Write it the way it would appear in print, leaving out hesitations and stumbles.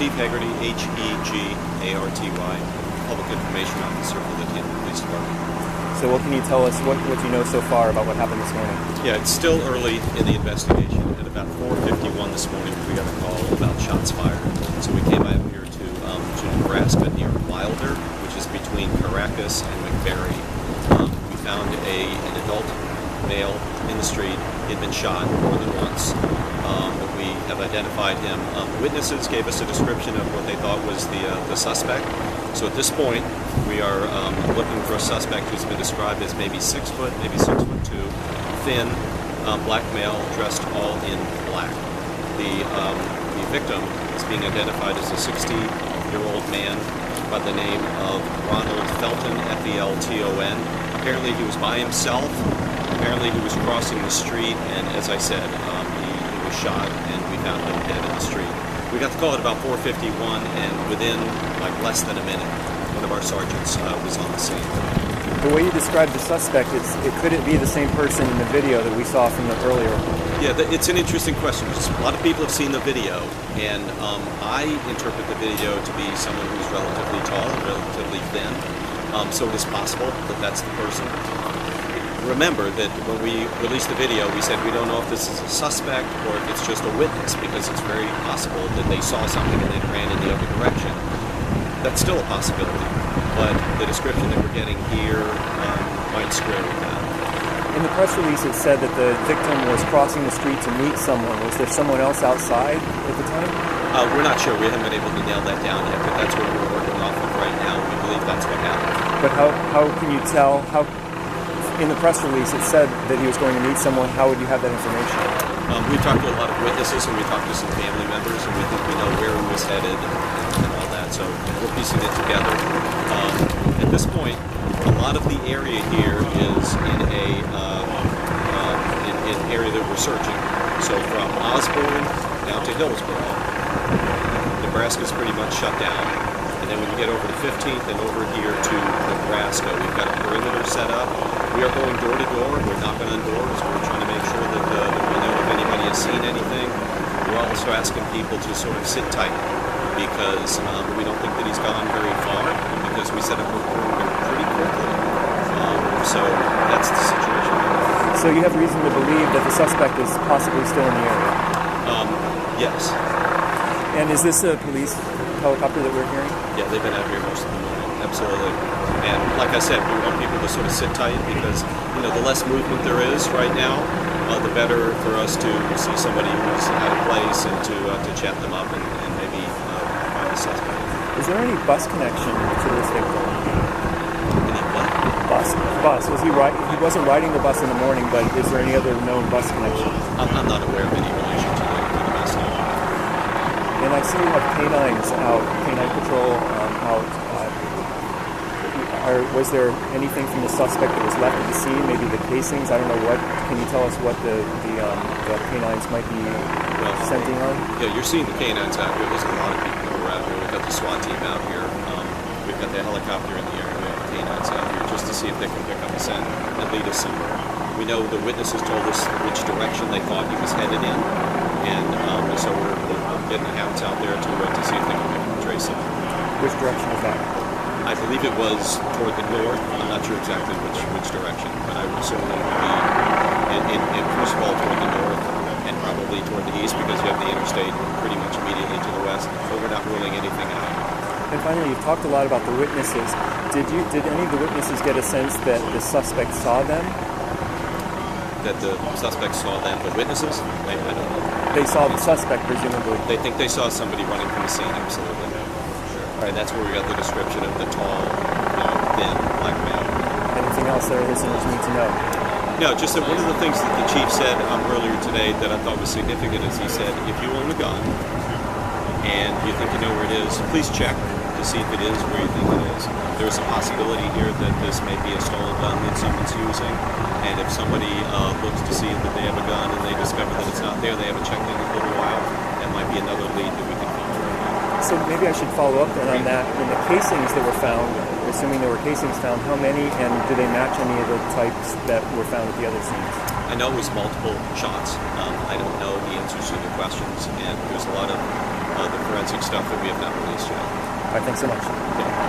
Steve Hegarty, Hegarty, Public Information Officer for the Tampa Police Department. So what can you tell us, what you know so far about what happened this morning? Yeah, it's still early in the investigation. At about 4:51 this morning, we got a call about shots fired. So we came out here to Nebraska near Wilder, which is between Caracas and McBury. We found an adult male in the street. He had been shot more than once. We have identified him. Witnesses gave us a description of what they thought was the suspect. So at this point, we are looking for a suspect who's been described as maybe 6 foot, maybe 6'2", thin, black male, dressed all in black. The victim is being identified as a 60-year-old man by the name of Ronald Felton, F-E-L-T-O-N. Apparently he was by himself. Apparently he was crossing the street, and as I said, he was shot, and we found him dead in the street. We got the call at about 4:51, and within less than a minute, one of our sergeants was on the scene. The way you described the suspect, could it be the same person in the video that we saw from the earlier? Yeah, it's an interesting question. A lot of people have seen the video, and I interpret the video to be someone who's relatively tall and relatively thin. So it is possible that that's the person. Remember that when we released the video, we said we don't know if this is a suspect or if it's just a witness, because it's very possible that they saw something and then ran in the other direction. That's still a possibility, but the description that we're getting here might square with that. In the press release, it said that the victim was crossing the street to meet someone. Was there someone else outside at the time? We're not sure. We haven't been able to nail that down yet, but that's what we're working off of right now. We believe that's what happened. But how can you tell? In the press release, it said that he was going to meet someone. How would you have that information? We talked to a lot of witnesses, and we talked to some family members, and we think we know where he was headed and all that. So we're piecing it together. At this point, a lot of the area here is in an area that we're searching. So from Osborne down to Hillsboro, Nebraska's pretty much shut down. And then when you get over to 15th and over here to Nebraska, we've got a perimeter set up. We are going door to door. We're knocking on doors. We're trying to make sure that we know if anybody has seen anything. We're also asking people to sort of sit tight, because we don't think that he's gone very far, because we set up a perimeter pretty quickly. So that's the situation. So you have reason to believe that the suspect is possibly still in the area? Yes. And is this a police helicopter that we're hearing? Yeah, they've been out here most of the morning. Absolutely. And like I said, we want people to sort of sit tight, because the less movement there is right now, the better for us to see somebody who's out of place and to chat them up and maybe find a suspect. Is there any bus connection to this victim? Any what? Bus. Was he right? He wasn't riding the bus in the morning, but is there any other known bus connection? I'm not aware of any relation to the bus. And I see you have canines out, canine patrol out. Was there anything from the suspect that was left at the scene? Maybe the casings? I don't know what. Can you tell us what the canines might be scenting on? Yeah, you're seeing the canines out here. There's a lot of people who are out here. We've got the SWAT team out here. We've got the helicopter in the air. We have the canines out here just to see if they can pick up a scent and lead us somewhere. We know the witnesses told us which direction they thought he was headed in, and so we're getting the hounds out there to see if they can trace him. Which direction is that? I believe it was toward the north. I'm not sure exactly which direction, but I would assume that it would be, first of all, toward the north, and probably toward the east, because you have the interstate pretty much immediately to the west, but we're not ruling anything out. And finally, you've talked a lot about the witnesses. Did any of the witnesses get a sense that the suspect saw them? That the suspect saw them, the witnesses? I don't know. They saw the suspect, presumably. They think they saw somebody running from the scene, absolutely. And that's where we got the description of the tall, thin, black male. Anything else that our listeners need to know? No, just that one of the things that the chief said earlier today that I thought was significant is he said, if you own a gun and you think you know where it is, please check to see if it is where you think it is. There's a possibility here that this may be a stolen gun that someone's using, and if somebody looks to see that they have a gun and they discover that it's not there, they haven't checked in a little while, that might be another lead that we can follow. So maybe I should follow up then on that. In the casings that were found, assuming there were casings found, how many, and do they match any of the types that were found at the other scenes? I know it was multiple shots. I don't know the answers to the questions, and there's a lot of the forensic stuff that we have not released yet. All right, thanks so much. Okay.